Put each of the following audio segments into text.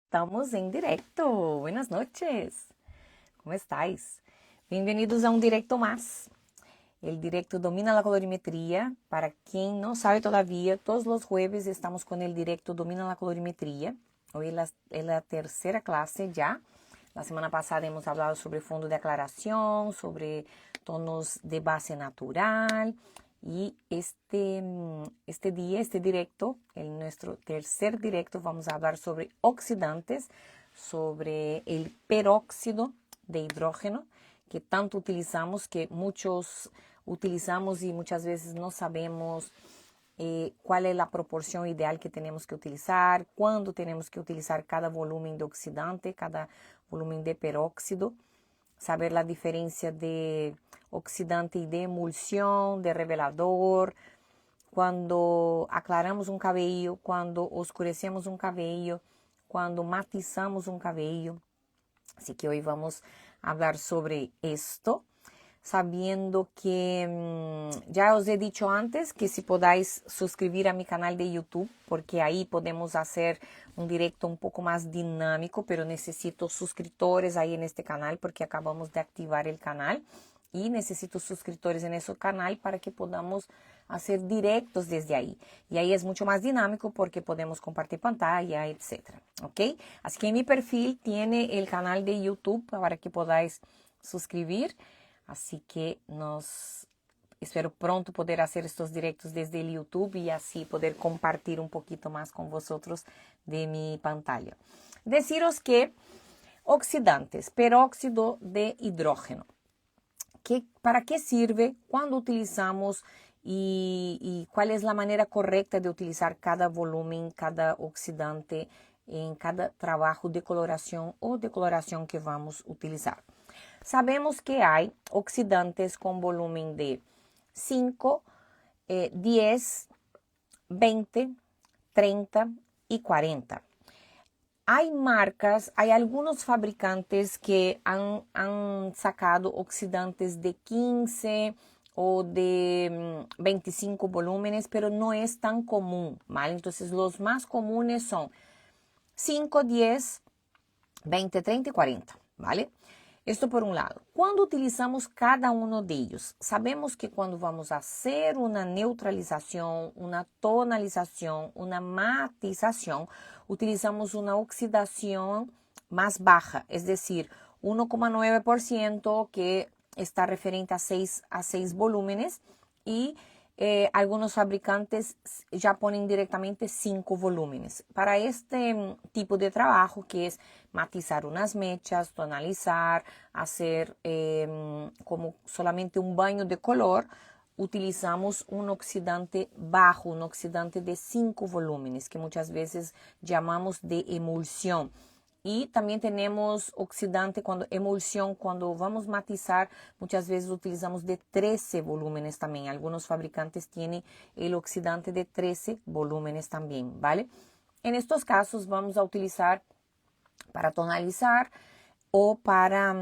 Estamos en directo. Buenas noches. ¿Cómo estáis? Bienvenidos a un directo más. El directo Domina la Colorimetría. Para quien no sabe todavía, todos los jueves estamos con el directo Domina la Colorimetría. Hoy es la tercera clase ya. La semana pasada hemos hablado sobre fondo de aclaración, sobre tonos de base natural. Y este día, este directo, en nuestro tercer directo, vamos a hablar sobre oxidantes, sobre el peróxido de hidrógeno, que tanto utilizamos, que muchos utilizamos y muchas veces no sabemos cuál es la proporción ideal que tenemos que utilizar, cuándo tenemos que utilizar cada volumen de oxidante, cada volumen de peróxido, saber la diferencia de oxidante y de emulsión, de revelador, cuando aclaramos un cabello, cuando oscurecemos un cabello, cuando matizamos un cabello. Así que hoy vamos a hablar sobre esto, sabiendo que ya os he dicho antes que si podáis suscribir a mi canal de YouTube, porque ahí podemos hacer un directo un poco más dinámico, pero necesito suscriptores ahí en este canal porque acabamos de activar el canal y necesito suscriptores en ese canal para que podamos hacer directos desde ahí. Y ahí es mucho más dinámico porque podemos compartir pantalla, etcétera. ¿Ok? Así que en mi perfil tiene el canal de YouTube para que podáis suscribir. Así que espero pronto poder hacer estos directos desde el YouTube y así poder compartir un poquito más con vosotros de mi pantalla. Deciros que oxidantes, peróxido de hidrógeno. ¿Para qué sirve? ¿Cuándo utilizamos? Y cuál es la manera correcta de utilizar cada volumen, cada oxidante en cada trabajo de coloración o decoloración que vamos a utilizar. Sabemos que hay oxidantes con volumen de 5, 10, 20, 30 y 40. Hay marcas, hay algunos fabricantes que han sacado oxidantes de 15 o de 25 volúmenes, pero no es tan común, ¿vale? Entonces los más comunes son 5, 10, 20, 30 y 40, ¿vale? Esto por un lado. Cuando utilizamos cada uno de ellos, sabemos que cuando vamos a hacer una neutralización, una tonalización, una matización, utilizamos una oxidación más baja, es decir, 1,9% que está referente a 6 volúmenes y algunos fabricantes ya ponen directamente 5 volúmenes. Para este tipo de trabajo, que es matizar unas mechas, tonalizar, hacer como solamente un baño de color, utilizamos un oxidante bajo, un oxidante de 5 volúmenes, que muchas veces llamamos de emulsión. Y también tenemos oxidante, emulsión, cuando vamos a matizar, muchas veces utilizamos de 13 volúmenes también. Algunos fabricantes tienen el oxidante de 13 volúmenes también, ¿vale? En estos casos vamos a utilizar para tonalizar o para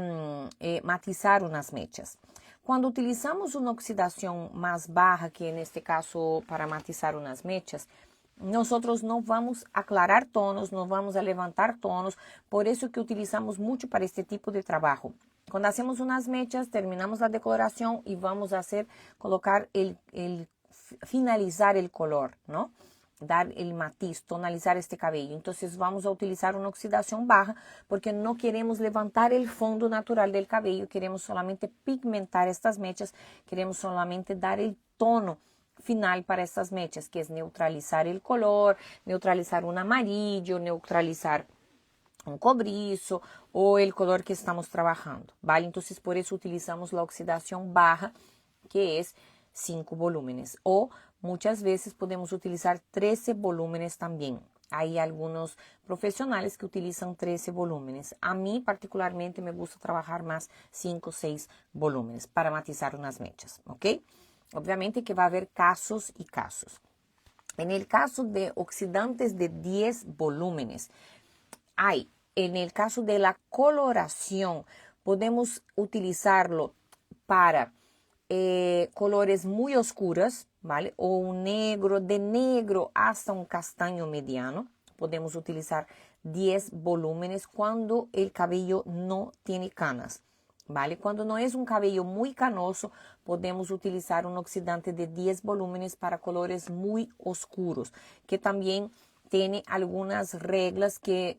matizar unas mechas. Cuando utilizamos una oxidación más baja, que en este caso para matizar unas mechas, nosotros no vamos a aclarar tonos, no vamos a levantar tonos, por eso que utilizamos mucho para este tipo de trabajo. Cuando hacemos unas mechas, terminamos la decoloración y vamos a colocar finalizar el color, ¿no? Dar el matiz, tonalizar este cabello. Entonces vamos a utilizar una oxidación baja porque no queremos levantar el fondo natural del cabello, queremos solamente pigmentar estas mechas, queremos solamente dar el tono final para estas mechas, que es neutralizar el color, neutralizar un amarillo, neutralizar un cobrizo o el color que estamos trabajando, ¿vale? Entonces por eso utilizamos la oxidación baja, que es 5 volúmenes, o muchas veces podemos utilizar 13 volúmenes también. Hay algunos profesionales que utilizan 13 volúmenes. A mí particularmente me gusta trabajar más 5 o 6 volúmenes para matizar unas mechas, ¿ok? Obviamente que va a haber casos y casos. En el caso de oxidantes de 10 volúmenes, en el caso de la coloración, podemos utilizarlo para colores muy oscuros, ¿vale? O un negro, de negro hasta un castaño mediano. Podemos utilizar 10 volúmenes cuando el cabello no tiene canas. ¿Vale? Cuando no es un cabello muy canoso, podemos utilizar un oxidante de 10 volúmenes para colores muy oscuros, que también tiene algunas reglas que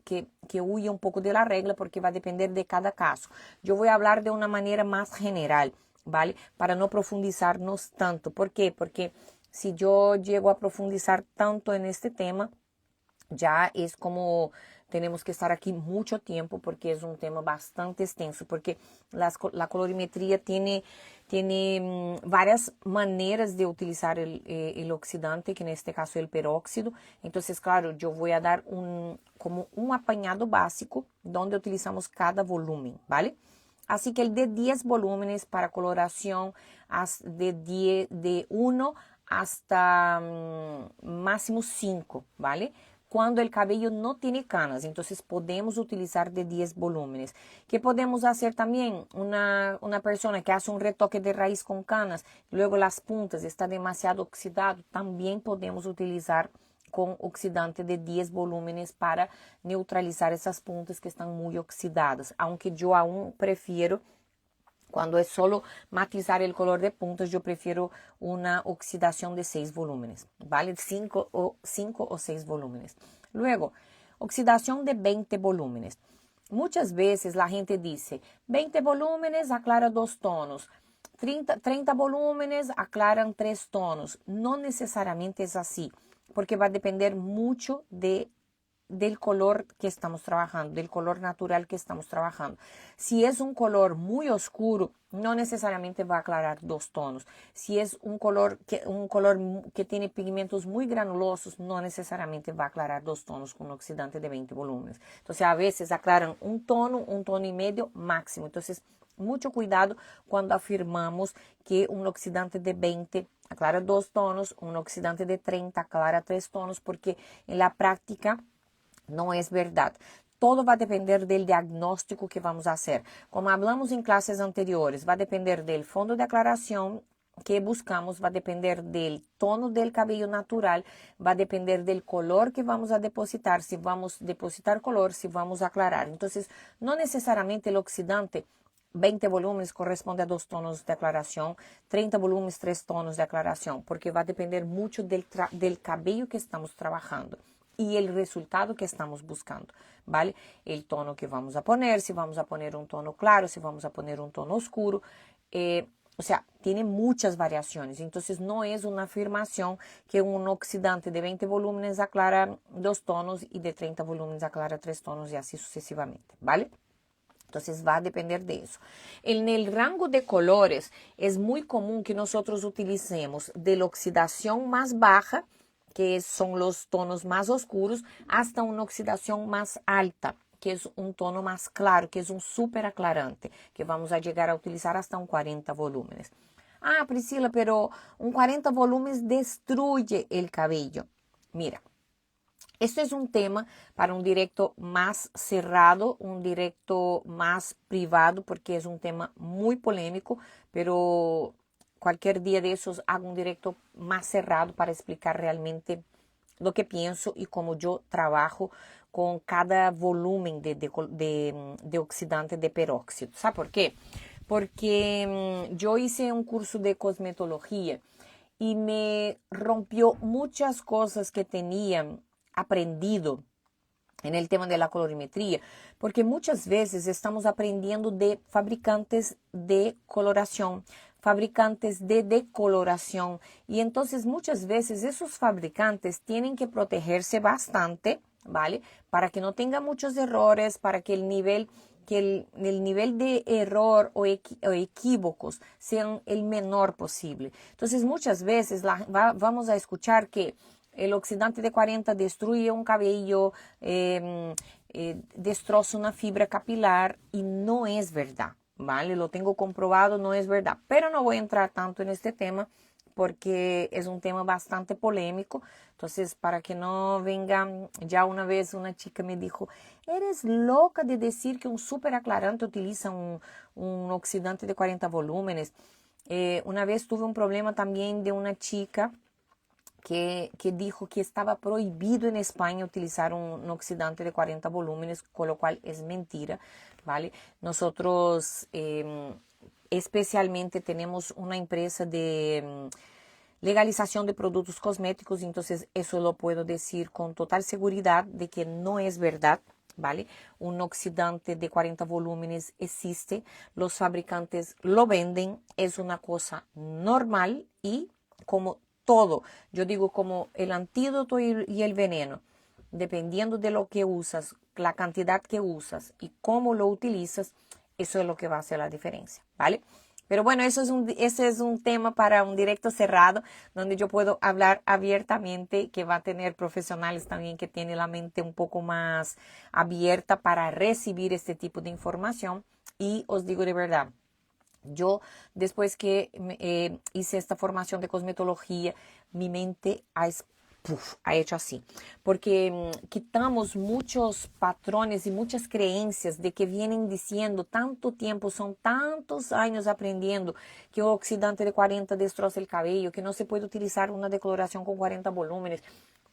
huye un poco de la regla porque va a depender de cada caso. Yo voy a hablar de una manera más general, ¿vale? Para no profundizarnos tanto. ¿Por qué? Porque si yo llego a profundizar tanto en este tema, ya es como tenemos que estar aquí mucho tiempo porque es un tema bastante extenso, porque la colorimetría tiene varias maneras de utilizar el oxidante, que en este caso el peróxido. Entonces, claro, yo voy a dar como un apañado básico donde utilizamos cada volumen, ¿vale? Así que el de 10 volúmenes para coloración de 1 hasta máximo 5, ¿vale? Cuando el cabello no tiene canas, entonces podemos utilizar de 10 volúmenes. ¿Qué podemos hacer también? Una persona que hace un retoque de raíz con canas, luego las puntas está demasiado oxidado, también podemos utilizar con oxidante de 10 volúmenes para neutralizar esas puntas que están muy oxidadas. Aunque yo aún prefiero, cuando es solo matizar el color de puntas, yo prefiero una oxidación de 6 volúmenes, ¿vale? 5 o 6 volúmenes. Luego, oxidación de 20 volúmenes. Muchas veces la gente dice, 20 volúmenes aclara 2 tonos, 30 volúmenes aclaran 3 tonos. No necesariamente es así, porque va a depender mucho del color que estamos trabajando, del color natural que estamos trabajando. Si es un color muy oscuro, no necesariamente va a aclarar 2 tonos. Si es un color que tiene pigmentos muy granulosos, no necesariamente va a aclarar 2 tonos con un oxidante de 20 volúmenes. Entonces, a veces aclaran un tono y medio máximo. Entonces, mucho cuidado cuando afirmamos que un oxidante de 20 aclara 2 tonos, un oxidante de 30 aclara 3 tonos, porque en la práctica no es verdad. Todo va a depender del diagnóstico que vamos a hacer. Como hablamos en clases anteriores, va a depender del fondo de aclaración que buscamos, va a depender del tono del cabello natural, va a depender del color que vamos a depositar, si vamos a depositar color, si vamos a aclarar. Entonces, no necesariamente el oxidante 20 volúmenes corresponde a 2 tonos de aclaración, 30 volúmenes 3 tonos de aclaración, porque va a depender mucho del cabello que estamos trabajando y el resultado que estamos buscando, ¿vale? El tono que vamos a poner, si vamos a poner un tono claro, si vamos a poner un tono oscuro, o sea, tiene muchas variaciones. Entonces, no es una afirmación que un oxidante de 20 volúmenes aclara 2 tonos y de 30 volúmenes aclara 3 tonos y así sucesivamente, ¿vale? Entonces va a depender de eso. En el rango de colores es muy común que nosotros utilicemos de la oxidación más baja, que son los tonos más oscuros, hasta una oxidación más alta, que es un tono más claro, que es un súper aclarante, que vamos a llegar a utilizar hasta un 40 volúmenes. Ah, Priscila, pero un 40 volúmenes destruye el cabello. Mira. Esto es un tema para un directo más cerrado, un directo más privado, porque es un tema muy polémico, pero cualquier día de esos hago un directo más cerrado para explicar realmente lo que pienso y cómo yo trabajo con cada volumen de oxidante de peróxido. ¿Sabe por qué? Porque yo hice un curso de cosmetología y me rompió muchas cosas que tenía aprendido en el tema de la colorimetría, porque muchas veces estamos aprendiendo de fabricantes de coloración, fabricantes de decoloración, y entonces muchas veces esos fabricantes tienen que protegerse bastante, ¿vale? Para que no tenga muchos errores, para que el nivel de error o equívocos sean el menor posible. Entonces muchas veces vamos a escuchar que el oxidante de 40 destruye un cabello, destroza una fibra capilar, y no es verdad, ¿vale? Lo tengo comprobado, no es verdad. Pero no voy a entrar tanto en este tema porque es un tema bastante polémico. Entonces, para que no venga, ya una vez una chica me dijo, eres loca de decir que un súper aclarante utiliza un oxidante de 40 volúmenes. Una vez tuve un problema también de una chica que dijo que estaba prohibido en España utilizar un oxidante de 40 volúmenes, con lo cual es mentira, ¿vale? Nosotros especialmente tenemos una empresa de legalización de productos cosméticos, entonces eso lo puedo decir con total seguridad de que no es verdad, ¿vale? Un oxidante de 40 volúmenes existe, los fabricantes lo venden, es una cosa normal y como todo, yo digo como el antídoto y el veneno, dependiendo de lo que usas, la cantidad que usas y cómo lo utilizas, eso es lo que va a hacer la diferencia, ¿vale? Pero bueno, ese es un tema para un directo cerrado, donde yo puedo hablar abiertamente, que va a tener profesionales también que tienen la mente un poco más abierta para recibir este tipo de información. Y os digo de verdad, yo después que hice esta formación de cosmetología, mi mente ha hecho así, porque quitamos muchos patrones y muchas creencias de que vienen diciendo tanto tiempo, son tantos años aprendiendo que el oxidante de 40 destroza el cabello, que no se puede utilizar una decoloración con 40 volúmenes,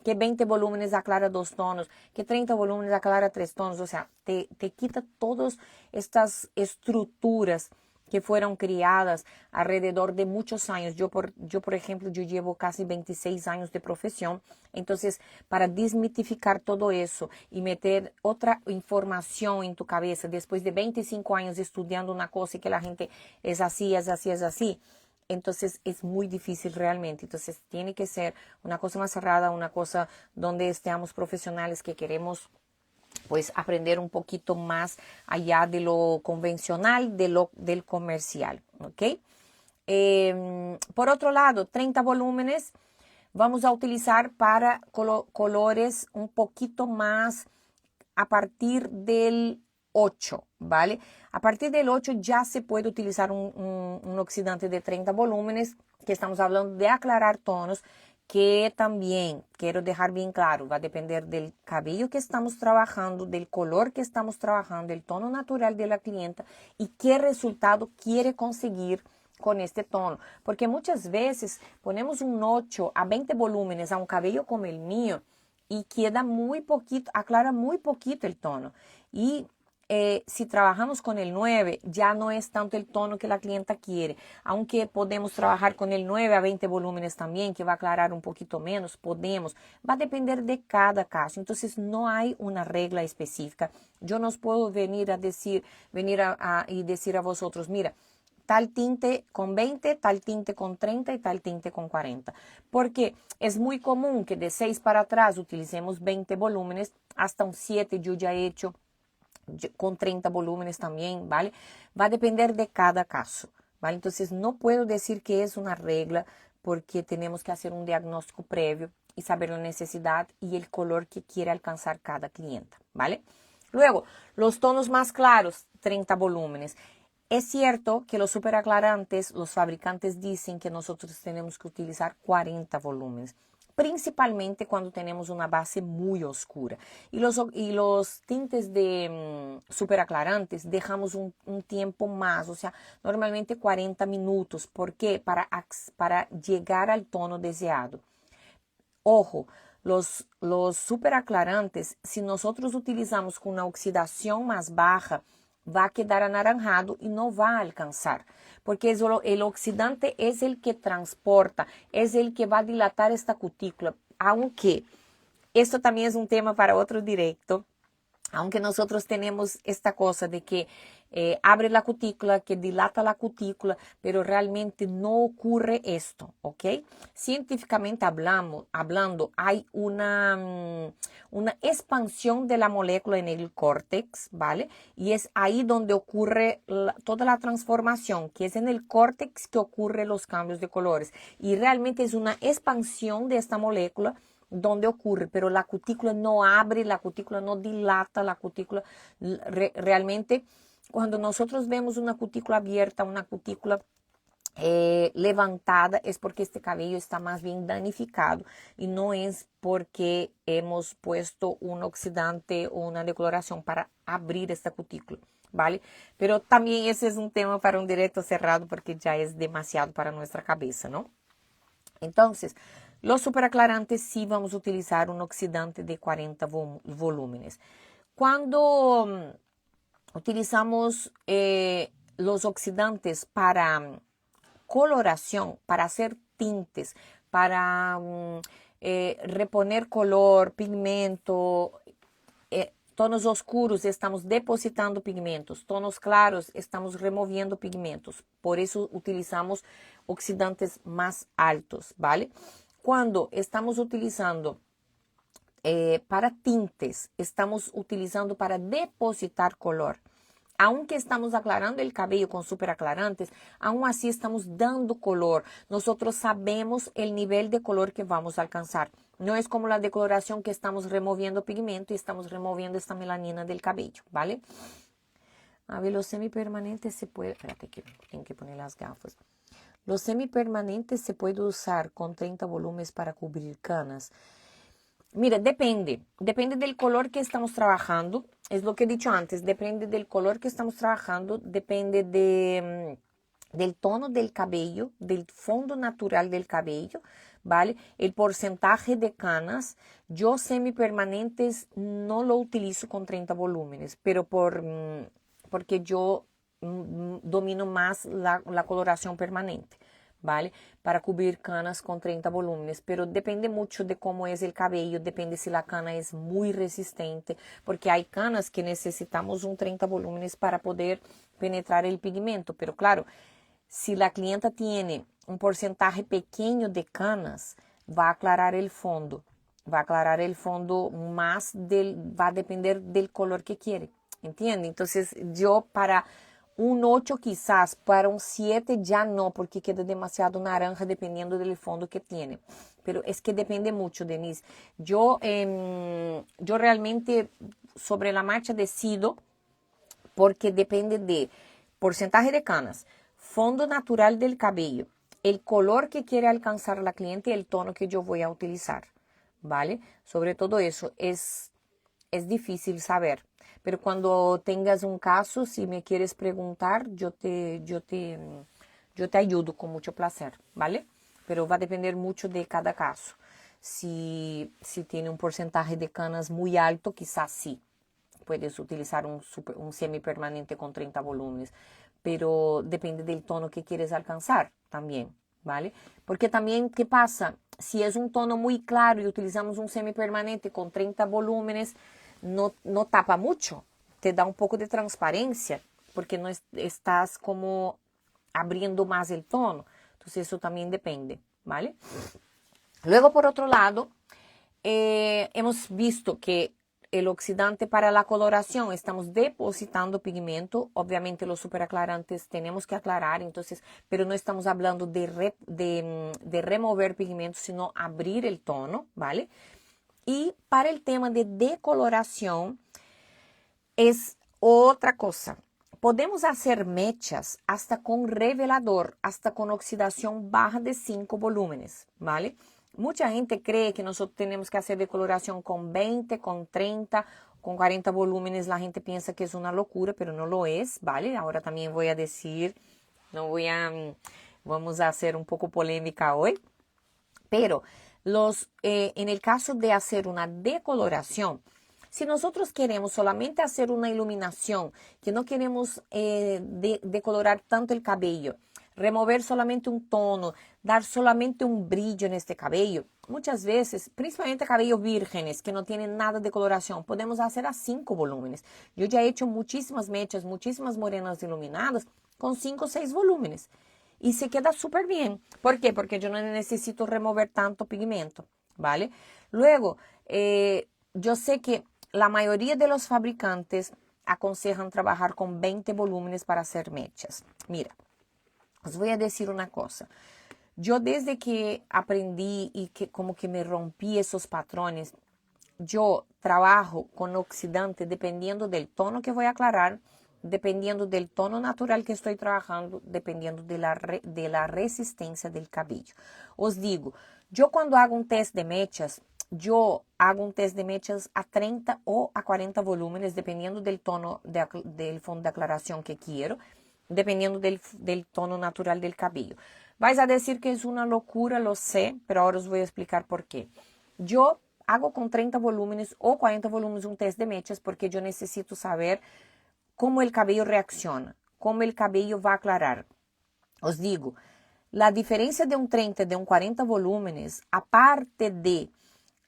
que 20 volúmenes aclara 2 tonos, que 30 volúmenes aclara 3 tonos, o sea, te quita todas estas estructuras que fueron criadas alrededor de muchos años. Yo, por ejemplo, yo llevo casi 26 años de profesión. Entonces, para desmitificar todo eso y meter otra información en tu cabeza, después de 25 años estudiando una cosa y que la gente es así, es así, es así, entonces es muy difícil realmente. Entonces, tiene que ser una cosa más cerrada, una cosa donde estemos profesionales que queremos pues aprender un poquito más allá de lo convencional, del comercial, ¿ok? Por otro lado, 30 volúmenes vamos a utilizar para colores un poquito más a partir del 8, ¿vale? A partir del 8 ya se puede utilizar un oxidante de 30 volúmenes, que estamos hablando de aclarar tonos, que también quiero dejar bien claro, va a depender del cabello que estamos trabajando, del color que estamos trabajando, del tono natural de la clienta y qué resultado quiere conseguir con este tono. Porque muchas veces ponemos un 8 a 20 volúmenes a un cabello como el mío y queda muy poquito, aclara muy poquito el tono. Y si trabajamos con el 9, ya no es tanto el tono que la clienta quiere. Aunque podemos trabajar con el 9 a 20 volúmenes también, que va a aclarar un poquito menos, podemos. Va a depender de cada caso. Entonces, no hay una regla específica. Yo no os puedo venir a decir, y decir a vosotros, mira, tal tinte con 20, tal tinte con 30 y tal tinte con 40. Porque es muy común que de 6 para atrás utilicemos 20 volúmenes, hasta un 7 yo ya he hecho con 30 volúmenes también, ¿vale? Va a depender de cada caso, ¿vale? Entonces no puedo decir que es una regla porque tenemos que hacer un diagnóstico previo y saber la necesidad y el color que quiere alcanzar cada clienta, ¿vale? Luego, los tonos más claros, 30 volúmenes. Es cierto que los superaclarantes, los fabricantes dicen que nosotros tenemos que utilizar 40 volúmenes, principalmente cuando tenemos una base muy oscura. Y los tintes de superaclarantes dejamos un tiempo más, o sea, normalmente 40 minutos. ¿Por qué? Para llegar al tono deseado. Ojo, los superaclarantes, si nosotros utilizamos con una oxidación más baja, va a quedar anaranjado y no va a alcanzar, porque el oxidante es el que transporta, es el que va a dilatar esta cutícula, aunque esto también es un tema para otro directo. Aunque nosotros tenemos esta cosa de que abre la cutícula, que dilata la cutícula, pero realmente no ocurre esto, ¿ok? Científicamente hablando, hay una expansión de la molécula en el córtex, ¿vale? Y es ahí donde ocurre toda la transformación, que es en el córtex que ocurren los cambios de colores. Y realmente es una expansión de esta molécula donde ocurre, pero la cutícula no abre, la cutícula no dilata, la cutícula realmente, cuando nosotros vemos una cutícula abierta, una cutícula levantada, es porque este cabello está más bien danificado y no es porque hemos puesto un oxidante o una decoloración para abrir esta cutícula, ¿vale? Pero también ese es un tema para un directo cerrado porque ya es demasiado para nuestra cabeza, ¿no? Entonces, Los superaclarantes sí vamos a utilizar un oxidante de 40 volúmenes. Cuando utilizamos los oxidantes para coloración, para hacer tintes, para reponer color, pigmento, tonos oscuros estamos depositando pigmentos, tonos claros estamos removiendo pigmentos. Por eso utilizamos oxidantes más altos, ¿vale? Cuando estamos utilizando para tintes, estamos utilizando para depositar color. Aunque estamos aclarando el cabello con superaclarantes, aún así estamos dando color. Nosotros sabemos el nivel de color que vamos a alcanzar. No es como la decoloración que estamos removiendo pigmento y estamos removiendo esta melanina del cabello, ¿vale? A ver, los semipermanentes se puede... Espérate que tengo que poner las gafas. Los semipermanentes se puede usar con 30 volúmenes para cubrir canas. Mira, depende del color que estamos trabajando, es lo que he dicho antes, depende del color que estamos trabajando, depende del tono del cabello, del fondo natural del cabello, ¿vale? El porcentaje de canas, yo semipermanentes no lo utilizo con 30 volúmenes, pero porque yo domino más la coloración permanente. ¿Vale? Para cubrir canas con 30 volúmenes, pero depende mucho de cómo es el cabello, depende si la cana es muy resistente, porque hay canas que necesitamos un 30 volúmenes para poder penetrar el pigmento, pero claro, si la clienta tiene un porcentaje pequeño de canas, va a aclarar el fondo más va a depender del color que quiere, ¿entiende? Entonces yo para un 8 quizás, para un 7 ya no, porque queda demasiado naranja dependiendo del fondo que tiene. Pero es que depende mucho, Denise. Yo realmente sobre la marcha decido porque depende de porcentaje de canas, fondo natural del cabello, el color que quiere alcanzar la cliente y el tono que yo voy a utilizar, ¿vale? Sobre todo eso es difícil saber. Pero cuando tengas un caso, si me quieres preguntar, yo te ayudo con mucho placer, ¿vale? Pero va a depender mucho de cada caso. Si tiene un porcentaje de canas muy alto, quizás sí. Puedes utilizar un semipermanente con 30 volúmenes. Pero depende del tono que quieres alcanzar también, ¿vale? Porque también, ¿qué pasa? Si es un tono muy claro y utilizamos un semipermanente con 30 volúmenes, no tapa mucho, te da un poco de transparencia, porque no estás como abriendo más el tono. Entonces eso también depende, ¿vale? Luego, por otro lado, hemos visto que el oxidante para la coloración estamos depositando pigmento, obviamente los superaclarantes tenemos que aclarar, entonces, pero no estamos hablando de remover pigmento, sino abrir el tono, ¿vale? Y para el tema de decoloración es otra cosa. Podemos hacer mechas hasta con revelador, hasta con oxidación baja de 5 volúmenes, ¿vale? Mucha gente cree que nosotros tenemos que hacer decoloración con 20, con 30, con 40 volúmenes. La gente piensa que es una locura, pero no lo es, ¿vale? Ahora también voy a decir, vamos a hacer un poco polémica hoy, pero en el caso de hacer una decoloración, si nosotros queremos solamente hacer una iluminación, que no queremos decolorar tanto el cabello, remover solamente un tono, dar solamente un brillo en este cabello, muchas veces, principalmente cabellos vírgenes que no tienen nada de coloración, podemos hacer a 5 volúmenes. Yo ya he hecho muchísimas mechas, muchísimas morenas iluminadas con 5 o 6 volúmenes. Y se queda súper bien. ¿Por qué? Porque yo no necesito remover tanto pigmento, ¿vale? Luego, yo sé que la mayoría de los fabricantes aconsejan trabajar con 20 volúmenes para hacer mechas. Mira, os voy a decir una cosa. Yo desde que aprendí y que como que me rompí esos patrones, yo trabajo con oxidante dependiendo del tono que voy a aclarar, dependiendo del tono natural que estoy trabajando, dependiendo de la resistencia del cabello. Os digo, yo cuando hago un test de mechas, yo hago un test de mechas a 30 o a 40 volúmenes, dependiendo del tono del fondo de aclaración que quiero, dependiendo del tono natural del cabello. Vais a decir que es una locura, lo sé, pero ahora os voy a explicar por qué. Yo hago con 30 volúmenes o 40 volúmenes un test de mechas porque yo necesito saber cómo el cabello reacciona, cómo el cabello va a aclarar. Os digo, la diferencia de un 30 y de un 40 volúmenes, aparte de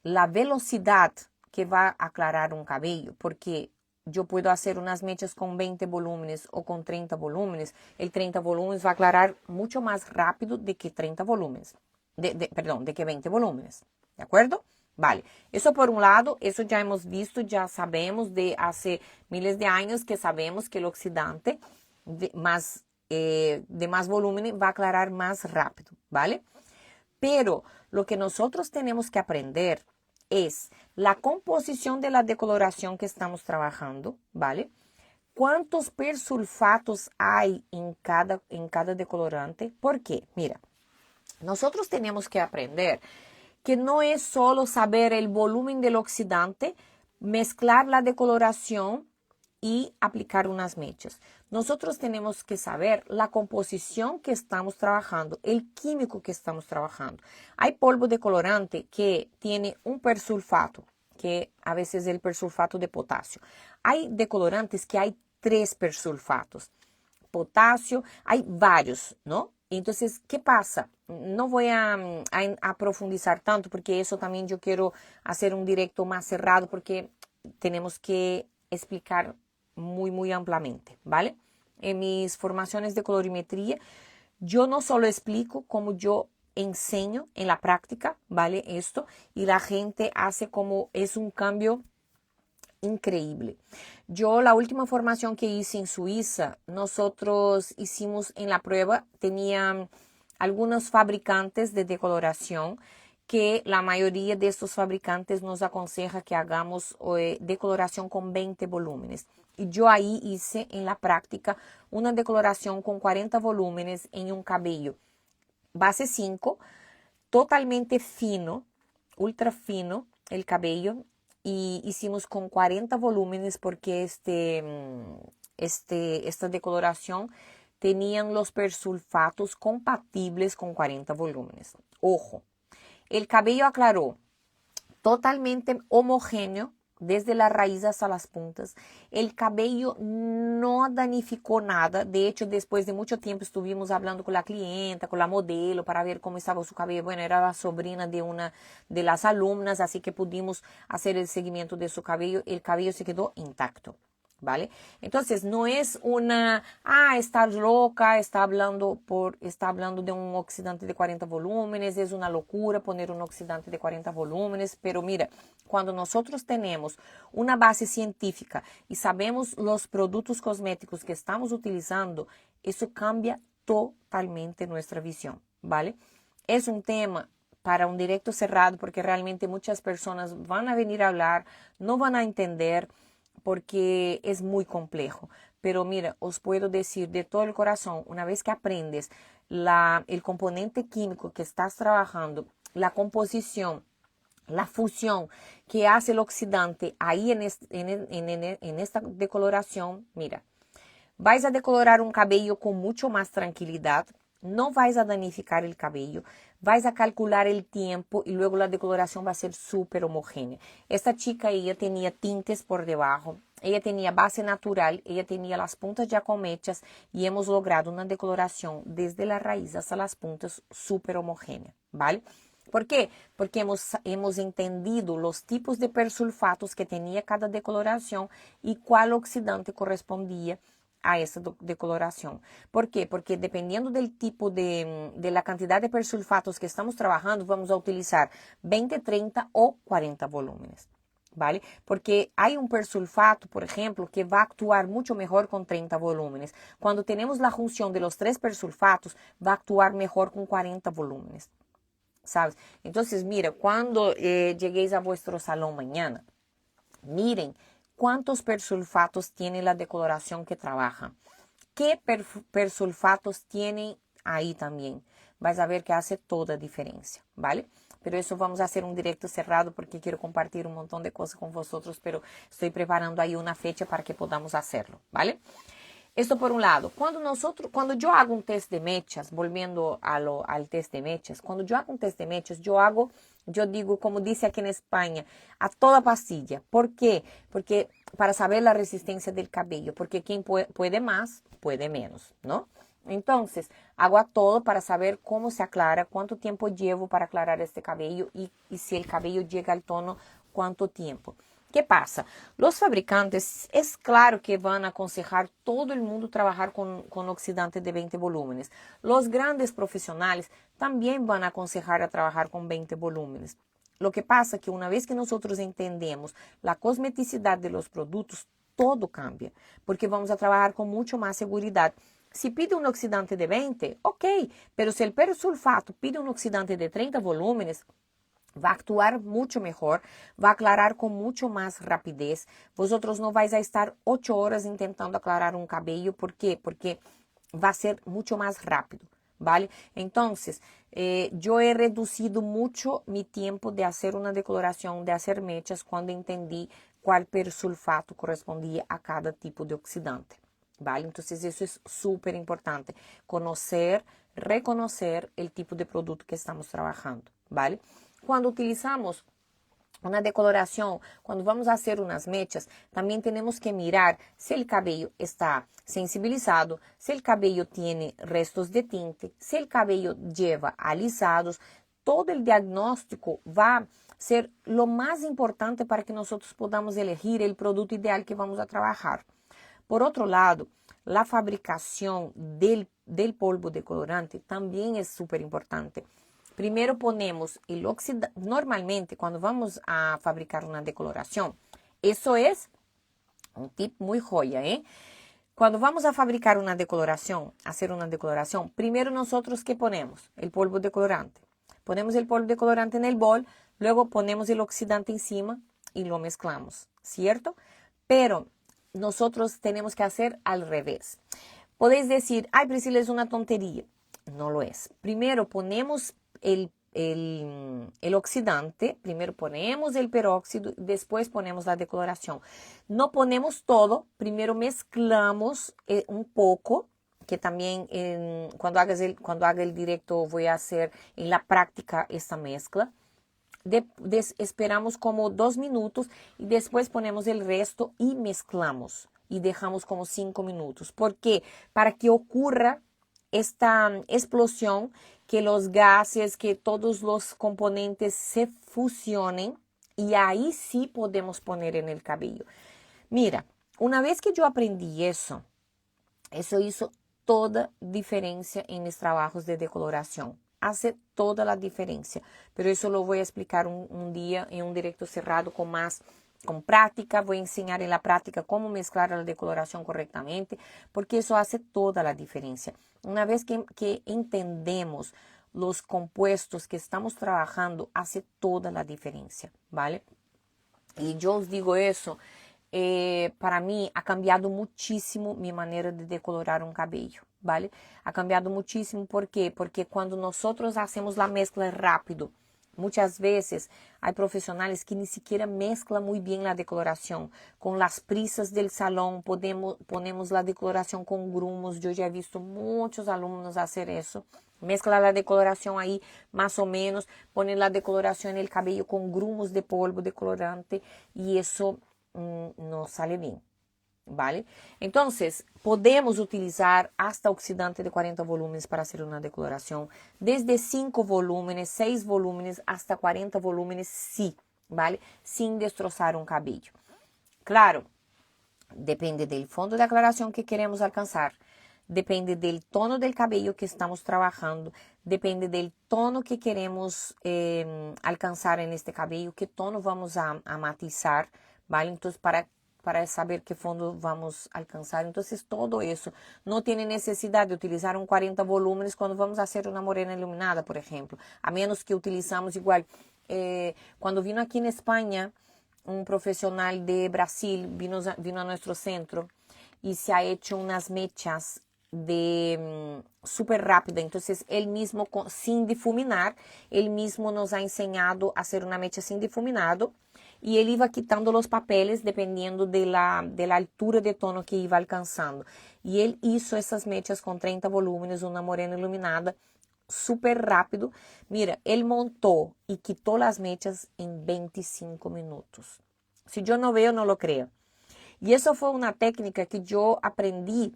la velocidad que va a aclarar un cabello, porque yo puedo hacer unas mechas con 20 volúmenes o con 30 volúmenes. El 30 volúmenes va a aclarar mucho más rápido de que 30 volúmenes. De que 20 volúmenes. ¿De acuerdo? Vale. Eso por un lado, eso ya hemos visto, ya sabemos de hace miles de años que sabemos que el oxidante de más volumen va a aclarar más rápido. ¿Vale? Pero lo que nosotros tenemos que aprender es la composición de la decoloración que estamos trabajando, ¿vale? ¿Cuántos persulfatos hay en cada decolorante? ¿Por qué? Mira, nosotros tenemos que aprender que no es solo saber el volumen del oxidante, mezclar la decoloración y aplicar unas mechas. Nosotros tenemos que saber la composición que estamos trabajando, el químico que estamos trabajando. Hay polvo de colorante que tiene un persulfato, que a veces es el persulfato de potasio. Hay decolorantes que hay 3 persulfatos. Potasio, hay varios, ¿no? Entonces, ¿qué pasa? No voy a profundizar tanto porque eso también yo quiero hacer un directo más cerrado porque tenemos que explicar muy ampliamente, ¿vale? En mis formaciones de colorimetría, yo no solo explico como yo enseño en la práctica, ¿vale? Esto, y la gente hace como es un cambio increíble. Yo la última formación que hice en Suiza, nosotros hicimos en la prueba, tenían algunos fabricantes de decoloración que la mayoría de estos fabricantes nos aconseja que hagamos decoloración con 20 volúmenes. Y yo ahí hice en la práctica una decoloración con 40 volúmenes en un cabello base 5, totalmente fino, ultra fino el cabello, y hicimos con 40 volúmenes porque esta decoloración tenían los persulfatos compatibles con 40 volúmenes. Ojo, el cabello aclaró totalmente homogéneo desde la raíz hasta las puntas. El cabello no danificó nada. De hecho, después de mucho tiempo estuvimos hablando con la clienta, con la modelo, para ver cómo estaba su cabello. Bueno, era la sobrina de una de las alumnas, así que pudimos hacer el seguimiento de su cabello. El cabello se quedó intacto. ¿Vale? Entonces, no es una, está loca, está hablando de un oxidante de 40 volúmenes, es una locura poner un oxidante de 40 volúmenes, pero mira, cuando nosotros tenemos una base científica y sabemos los productos cosméticos que estamos utilizando, eso cambia totalmente nuestra visión, ¿vale? Es un tema para un directo cerrado porque realmente muchas personas van a venir a hablar, no van a entender, porque es muy complejo. Pero mira, os puedo decir de todo el corazón, una vez que aprendes el componente químico que estás trabajando, la composición, la fusión que hace el oxidante ahí en esta decoloración, mira, vais a decolorar un cabello con mucho más tranquilidad, no vais a danificar el cabello, vais a calcular el tiempo y luego la decoloración va a ser súper homogénea. Esta chica, ella tenía tintes por debajo, ella tenía base natural, ella tenía las puntas ya con mechas y hemos logrado una decoloración desde la raíz hasta las puntas súper homogénea, ¿vale? ¿Por qué? Porque hemos entendido los tipos de persulfatos que tenía cada decoloración y cuál oxidante correspondía a esa decoloración. ¿Por qué? Porque dependiendo del tipo de la cantidad de persulfatos que estamos trabajando, vamos a utilizar 20, 30 o 40 volúmenes, ¿vale? Porque hay un persulfato, por ejemplo, que va a actuar mucho mejor con 30 volúmenes. Cuando tenemos la junción de los 3 persulfatos, va a actuar mejor con 40 volúmenes, ¿sabes? Entonces, mira, cuando lleguéis a vuestro salón mañana, miren cuántos persulfatos tiene la decoloración que trabaja. ¿Qué persulfatos tienen ahí también? Vais a ver que hace toda diferencia, ¿vale? Pero eso vamos a hacer un directo cerrado porque quiero compartir un montón de cosas con vosotros, pero estoy preparando ahí una fecha para que podamos hacerlo, ¿vale? esto por un lado. Cuando yo hago un test de mechas, volviendo al test de mechas, cuando yo hago un test de mechas, yo digo, como dice aquí en España, a toda pastilla. ¿Por qué? Porque para saber la resistencia del cabello, porque quien puede más, puede menos, ¿no? Entonces, hago a todo para saber cómo se aclara, cuánto tiempo llevo para aclarar este cabello y si el cabello llega al tono, cuánto tiempo. ¿Qué pasa? Los fabricantes, es claro que van a aconsejar todo el mundo trabajar con oxidante de 20 volúmenes. Los grandes profesionales también van a aconsejar a trabajar con 20 volúmenes. Lo que pasa es que una vez que nosotros entendemos la cosmeticidad de los productos, todo cambia, porque vamos a trabajar con mucho más seguridad. Si pide un oxidante de 20, ok, pero si el persulfato pide un oxidante de 30 volúmenes, va a actuar mucho mejor, va a aclarar con mucho más rapidez. Vosotros no vais a estar 8 horas intentando aclarar un cabello. ¿Por qué? Porque va a ser mucho más rápido, ¿vale? Entonces, yo he reducido mucho mi tiempo de hacer una decoloración, de hacer mechas, cuando entendí cuál persulfato correspondía a cada tipo de oxidante, ¿vale? Entonces, eso es súper importante, conocer, reconocer el tipo de producto que estamos trabajando, ¿vale? Cuando utilizamos una decoloración, cuando vamos a hacer unas mechas, también tenemos que mirar si el cabello está sensibilizado, si el cabello tiene restos de tinte, si el cabello lleva alisados. Todo el diagnóstico va a ser lo más importante para que nosotros podamos elegir el producto ideal que vamos a trabajar. Por otro lado, la fabricación del polvo decolorante también es súper importante. Primero ponemos el oxidante. Normalmente, cuando vamos a fabricar una decoloración, eso es un tip muy joya, ¿eh? Cuando vamos a fabricar una decoloración, hacer una decoloración, primero nosotros, ¿qué ponemos? El polvo decolorante. Ponemos el polvo decolorante en el bol, luego ponemos el oxidante encima y lo mezclamos, ¿cierto? Pero nosotros tenemos que hacer al revés. Podéis decir, ay, Priscila, es una tontería. No lo es. Primero ponemos el oxidante, primero ponemos el peróxido, después ponemos la decoloración. No ponemos todo, primero mezclamos un poco, que también cuando haga el directo voy a hacer en la práctica esta mezcla. Esperamos como 2 minutos y después ponemos el resto y mezclamos y dejamos como 5 minutos. ¿Por qué? Para que ocurra esta explosión, que los gases, que todos los componentes se fusionen y ahí sí podemos poner en el cabello. Mira, una vez que yo aprendí eso hizo toda diferencia en mis trabajos de decoloración. Hace toda la diferencia, pero eso lo voy a explicar un día en un directo cerrado con práctica. Voy a enseñar en la práctica cómo mezclar la decoloración correctamente, porque eso hace toda la diferencia. Una vez que entendemos los compuestos que estamos trabajando, hace toda la diferencia, ¿vale? Y yo os digo eso, para mí ha cambiado muchísimo mi manera de decolorar un cabello, ¿vale? Ha cambiado muchísimo, ¿por qué? Porque cuando nosotros hacemos la mezcla rápido, muchas veces hay profesionales que ni siquiera mezclan muy bien la decoloración. Con las prisas del salón ponemos la decoloración con grumos. Yo ya he visto muchos alumnos hacer eso. Mezcla la decoloración ahí más o menos, ponen la decoloración en el cabello con grumos de polvo decolorante y eso no sale bien, ¿vale? Entonces, podemos utilizar hasta oxidante de 40 volúmenes para hacer una decoloración, desde 5 volúmenes, 6 volúmenes, hasta 40 volúmenes, sí, ¿vale? Sin destrozar un cabello. Claro, depende del fondo de aclaración que queremos alcanzar, depende del tono del cabello que estamos trabajando, depende del tono que queremos alcanzar en este cabello, qué tono vamos a matizar, ¿vale? Entonces, para saber qué fondo vamos a alcanzar. Entonces, todo eso no tiene necesidad de utilizar un 40 volúmenes cuando vamos a hacer una morena iluminada, por ejemplo, a menos que utilizamos igual. Cuando vino aquí en España, un profesional de Brasil vino a nuestro centro y se ha hecho unas mechas de súper rápida. Entonces, él mismo, sin difuminar, él mismo nos ha enseñado a hacer una mecha sin difuminado y él iba quitando los papeles dependiendo de la altura de tono que iba alcanzando. Y él hizo esas mechas con 30 volúmenes, una morena iluminada, súper rápido. Mira, él montó y quitó las mechas en 25 minutos. Si yo no veo, no lo creo. Y eso fue una técnica que yo aprendí.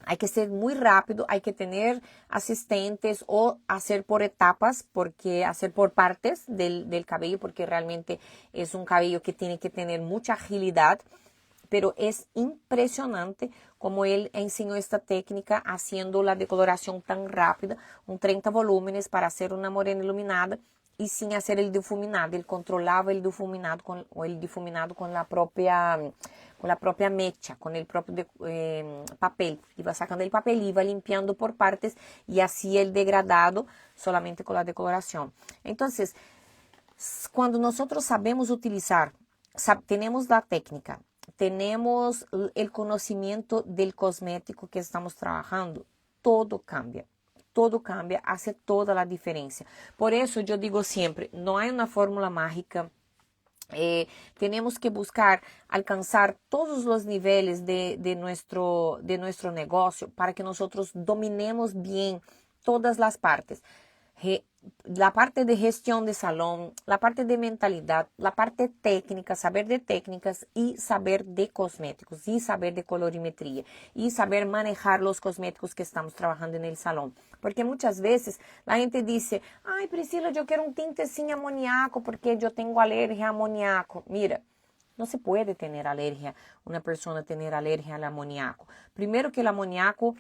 Hay que ser muy rápido, hay que tener asistentes o hacer por etapas, porque hacer por partes del cabello, porque realmente es un cabello que tiene que tener mucha agilidad. Pero es impresionante como él enseñó esta técnica haciendo la decoloración tan rápida, un 30 volúmenes para hacer una morena iluminada y sin hacer el difuminado. Él controlaba el difuminado con la propia mecha, con el propio papel. Iba sacando el papel, iba limpiando por partes y hacía el degradado solamente con la decoloración. Entonces, cuando nosotros sabemos utilizar, tenemos la técnica, tenemos el conocimiento del cosmético que estamos trabajando, todo cambia. Todo cambia, hace toda la diferencia. Por eso yo digo siempre, no hay una fórmula mágica. Tenemos que buscar alcanzar todos los niveles de nuestro negocio para que nosotros dominemos bien todas las partes. La parte de gestión de salón, la parte de mentalidad, la parte técnica, saber de técnicas y saber de cosméticos y saber de colorimetría y saber manejar los cosméticos que estamos trabajando en el salón. Porque muchas veces la gente dice, ay Priscila, yo quiero un tinte sin amoníaco porque yo tengo alergia a amoníaco. Mira, no se puede tener alergia, una persona tener alergia al amoníaco. Primero que el amoníaco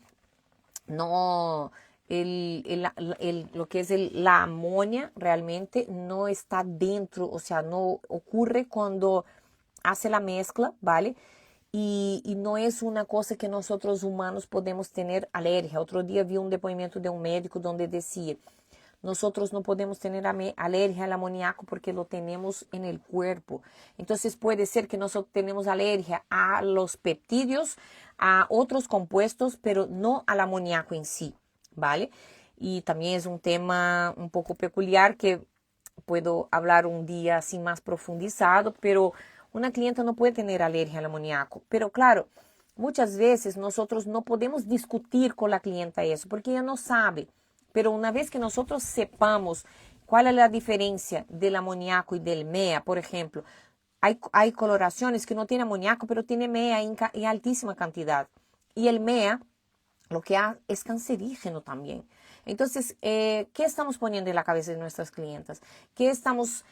no... lo que es la amonia realmente no está dentro, o sea, no ocurre cuando hace la mezcla, ¿vale? Y no es una cosa que nosotros humanos podemos tener alergia. Otro día vi un depoimento de un médico donde decía, nosotros no podemos tener alergia al amoníaco porque lo tenemos en el cuerpo. Entonces puede ser que nosotros tenemos alergia a los peptidios, a otros compuestos, pero no al amoníaco en sí, ¿vale? Y también es un tema un poco peculiar que puedo hablar un día así más profundizado, pero una clienta no puede tener alergia al amoníaco. Pero claro, muchas veces nosotros no podemos discutir con la clienta eso, porque ella no sabe. Pero una vez que nosotros sepamos cuál es la diferencia del amoníaco y del MEA, por ejemplo, hay coloraciones que no tienen amoníaco, pero tiene MEA en altísima cantidad. Y el MEA lo que es cancerígeno también. Entonces, ¿qué estamos poniendo en la cabeza de nuestras clientas? ¿Qué estamos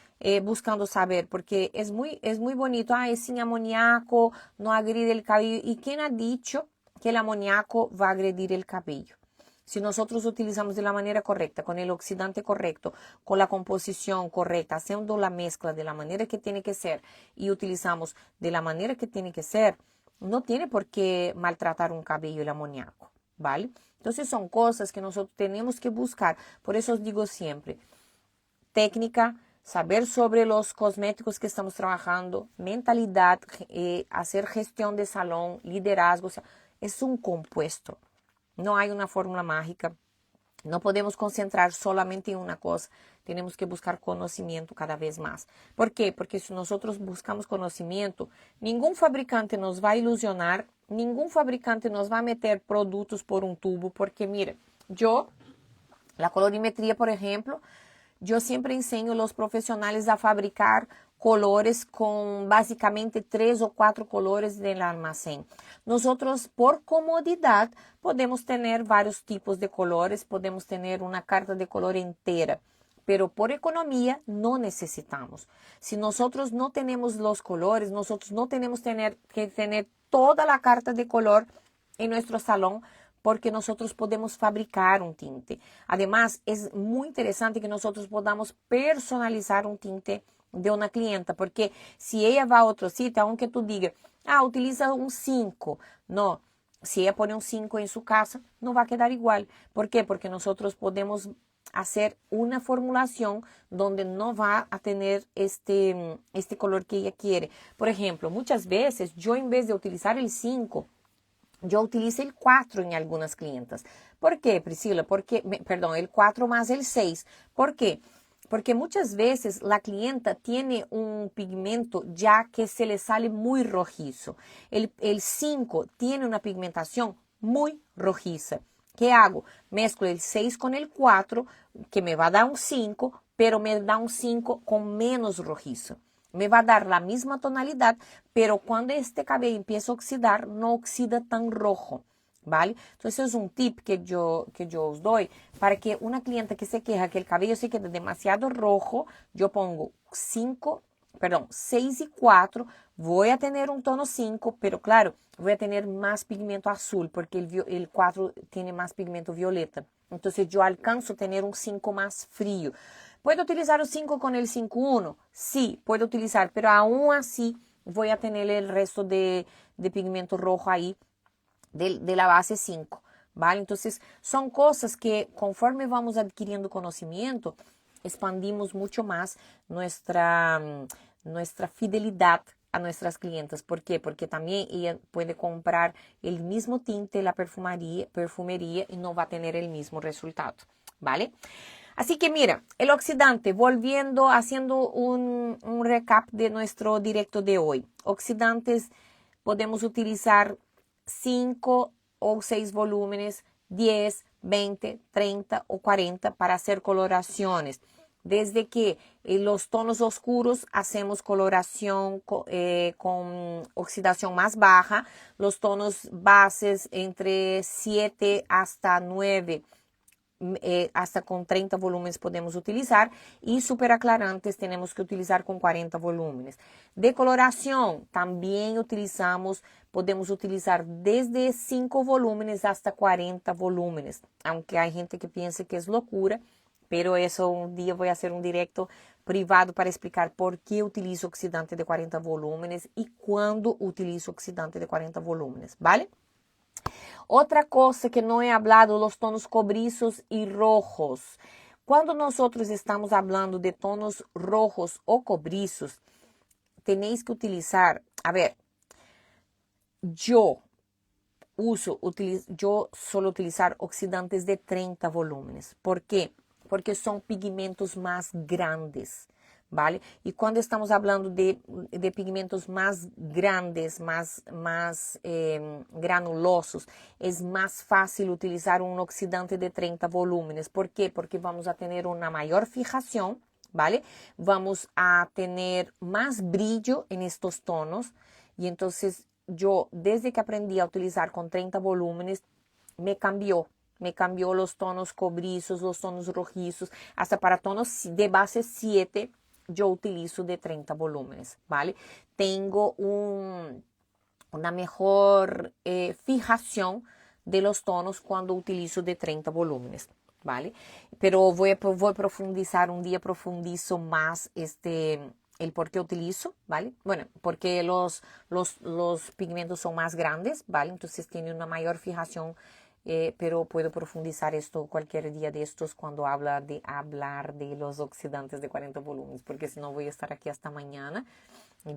buscando saber? Porque es muy bonito, es sin amoníaco, no agrede el cabello. ¿Y quién ha dicho que el amoníaco va a agredir el cabello? Si nosotros utilizamos de la manera correcta, con el oxidante correcto, con la composición correcta, haciendo la mezcla de la manera que tiene que ser y utilizamos de la manera que tiene que ser, no tiene por qué maltratar un cabello el amoníaco, ¿vale? Entonces son cosas que nosotros tenemos que buscar. Por eso os digo siempre, técnica, saber sobre los cosméticos que estamos trabajando, mentalidad, hacer gestión de salón, liderazgo, o sea, es un compuesto. No hay una fórmula mágica. No podemos concentrar solamente en una cosa. Tenemos que buscar conocimiento cada vez más. ¿Por qué? Porque si nosotros buscamos conocimiento, ningún fabricante nos va a ilusionar, ningún fabricante nos va a meter productos por un tubo, porque mire, la colorimetría, por ejemplo, yo siempre enseño a los profesionales a fabricar colores con básicamente 3 o 4 colores del almacén. Nosotros, por comodidad, podemos tener varios tipos de colores, podemos tener una carta de color entera, pero por economía no necesitamos. Si nosotros no tenemos los colores, nosotros no tenemos que tener toda la carta de color en nuestro salón, porque nosotros podemos fabricar un tinte. Además, es muy interesante que nosotros podamos personalizar un tinte de una clienta, porque si ella va a otro sitio, aunque tú digas, utiliza un 5, no, si ella pone un 5 en su casa, no va a quedar igual. ¿Por qué? Porque nosotros podemos hacer una formulación donde no va a tener este color que ella quiere. Por ejemplo, muchas veces yo en vez de utilizar el 5, yo utilizo el 4 en algunas clientas. ¿Por qué, Priscila? Perdón, el 4 más el 6. ¿Por qué? Porque muchas veces la clienta tiene un pigmento ya que se le sale muy rojizo. El 5 tiene una pigmentación muy rojiza. ¿Qué hago? Mezclo el 6 con el 4, que me va a dar un 5, pero me da un 5 con menos rojizo. Me va a dar la misma tonalidad, pero cuando este cabello empieza a oxidar, no oxida tan rojo. ¿Vale? Entonces es un tip que yo os doy para que una clienta que se queja que el cabello se queda demasiado rojo, yo pongo 6 y 4, voy a tener un tono 5, pero claro, voy a tener más pigmento azul porque el 4 tiene más pigmento violeta. Entonces yo alcanzo a tener un 5 más frío. ¿Puedo utilizar el 5 con el 5.1? Sí, puedo utilizar, pero aún así voy a tener el resto de pigmento rojo ahí de la base 5, ¿vale? Entonces, son cosas que conforme vamos adquiriendo conocimiento, expandimos mucho más nuestra fidelidad a nuestras clientas. ¿Por qué? Porque también ella puede comprar el mismo tinte de la perfumería y no va a tener el mismo resultado, ¿vale? Así que mira, el oxidante, volviendo, haciendo un recap de nuestro directo de hoy. Oxidantes podemos utilizar 5 o 6 volúmenes, 10, 20, 30 o 40 para hacer coloraciones. Desde que en los tonos oscuros hacemos coloración con oxidación más baja, los tonos bases entre 7 hasta 9. Hasta con 30 volúmenes podemos utilizar y super aclarantes tenemos que utilizar con 40 volúmenes. Decoloración también podemos utilizar desde 5 volúmenes hasta 40 volúmenes, aunque hay gente que piensa que es locura, pero eso un día voy a hacer un directo privado para explicar por qué utilizo oxidante de 40 volúmenes y cuándo utilizo oxidante de 40 volúmenes, ¿vale? Otra cosa que no he hablado, los tonos cobrizos y rojos. Cuando nosotros estamos hablando de tonos rojos o cobrizos, tenéis que utilizar, yo suelo utilizar oxidantes de 30 volúmenes. ¿Por qué? Porque son pigmentos más grandes, ¿vale? Y cuando estamos hablando de pigmentos más grandes, más granulosos, es más fácil utilizar un oxidante de 30 volúmenes. ¿Por qué? Porque vamos a tener una mayor fijación, ¿vale? Vamos a tener más brillo en estos tonos y entonces yo desde que aprendí a utilizar con 30 volúmenes me cambió los tonos cobrizos, los tonos rojizos, hasta para tonos de base 7 yo utilizo de 30 volúmenes, ¿vale? Tengo una mejor fijación de los tonos cuando utilizo de 30 volúmenes, ¿vale? Pero voy a profundizar, un día profundizo más el por qué utilizo, ¿vale? Bueno, porque los pigmentos son más grandes, ¿vale? Entonces tiene una mayor fijación, pero puedo profundizar esto cualquier día de estos cuando hablar de los oxidantes de 40 volúmenes, porque si no voy a estar aquí hasta mañana.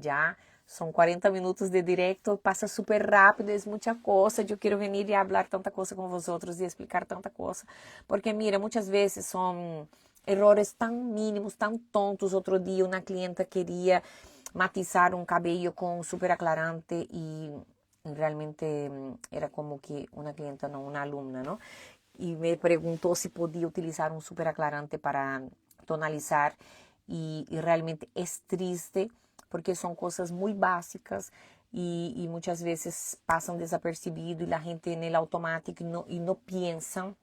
Ya son 40 minutos de directo, pasa súper rápido, es mucha cosa. Yo quiero venir y hablar tanta cosa con vosotros y explicar tanta cosa, porque mira, muchas veces son errores tan mínimos, tan tontos. Otro día una clienta quería matizar un cabello con súper aclarante y realmente era como que una clienta, no, una alumna, ¿no? Y me preguntó si podía utilizar un súper aclarante para tonalizar y realmente es triste porque son cosas muy básicas y muchas veces pasan desapercibido y la gente en el automático no piensan,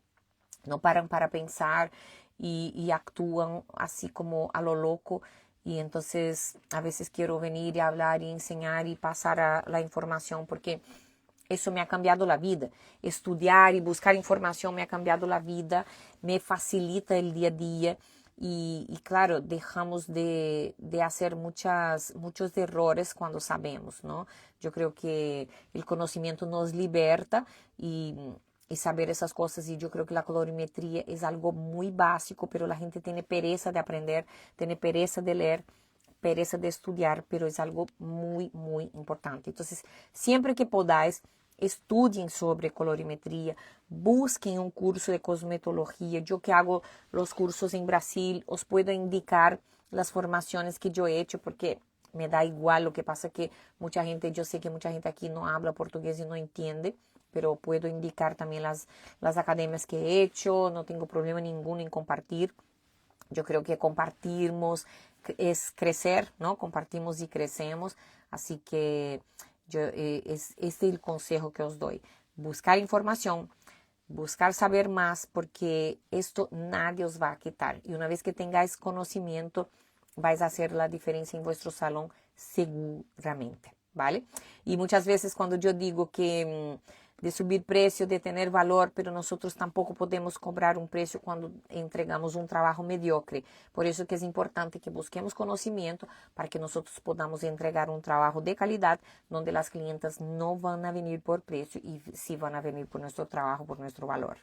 no paran para pensar y actúan así como a lo loco. Y entonces a veces quiero venir y hablar y enseñar y pasar la información porque eso me ha cambiado la vida. Estudiar y buscar información me ha cambiado la vida, me facilita el día a día. Y claro, dejamos de hacer muchos errores cuando sabemos, ¿no? Yo creo que el conocimiento nos liberta y saber esas cosas. Y yo creo que la colorimetría es algo muy básico, pero la gente tiene pereza de aprender, tiene pereza de leer, pereza de estudiar, pero es algo muy, muy importante. Entonces, siempre que podáis, estudiem sobre colorimetria, busquem um curso de cosmetologia. Eu que hago os cursos em Brasil, os puedo indicar as formações que eu he hecho, porque me da igual. Lo que pasa que mucha gente, yo sé que mucha gente aquí no habla portugués y no entiende, pero puedo indicar también las academias que he hecho, no tengo problema ninguno en compartir. Yo creo que compartimos es crecer, ¿no? Compartimos y crecemos, así que este es el consejo que os doy. Buscar información, buscar saber más, porque esto nadie os va a quitar. Y una vez que tengáis conocimiento, vais a hacer la diferencia en vuestro salón seguramente, ¿vale? Y muchas veces cuando yo digo que de subir precio, de tener valor, pero nosotros tampoco podemos cobrar un precio cuando entregamos un trabajo mediocre. Por eso que es importante que busquemos conocimiento para que nosotros podamos entregar un trabajo de calidad donde las clientas no van a venir por precio y sí van a venir por nuestro trabajo, por nuestro valor,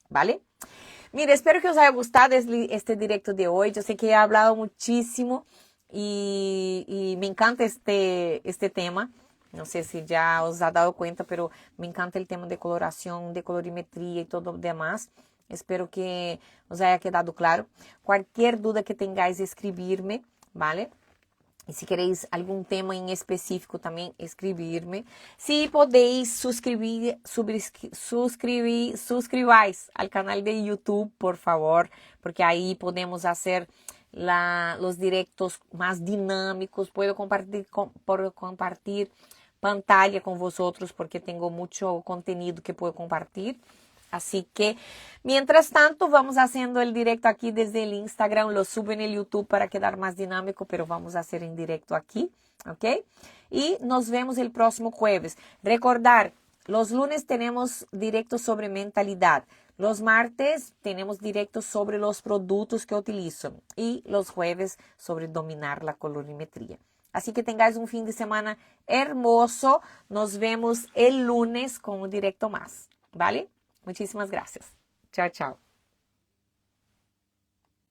¿vale? Mira, espero que os haya gustado este directo de hoy. Yo sé que he hablado muchísimo y me encanta este tema. No sé si ya os ha dado cuenta, pero me encanta el tema de coloración, de colorimetría y todo lo demás. Espero que os haya quedado claro. Cualquier duda que tengáis, escribirme, ¿vale? Y si queréis algún tema en específico también, escribirme. Si podéis suscribáis al canal de YouTube, por favor, porque ahí podemos hacer los directos más dinámicos. Puedo compartir pantalla con vosotros porque tengo mucho contenido que puedo compartir. Así que, mientras tanto, vamos haciendo el directo aquí desde el Instagram. Lo subo en el YouTube para quedar más dinámico, pero vamos a hacer en directo aquí, ¿ok? Y nos vemos el próximo jueves. Recordar, los lunes tenemos directo sobre mentalidad. Los martes tenemos directo sobre los productos que utilizo. Y los jueves sobre dominar la colorimetría. Así que tengáis un fin de semana hermoso. Nos vemos el lunes con un directo más, ¿vale? Muchísimas gracias. Chao, chao.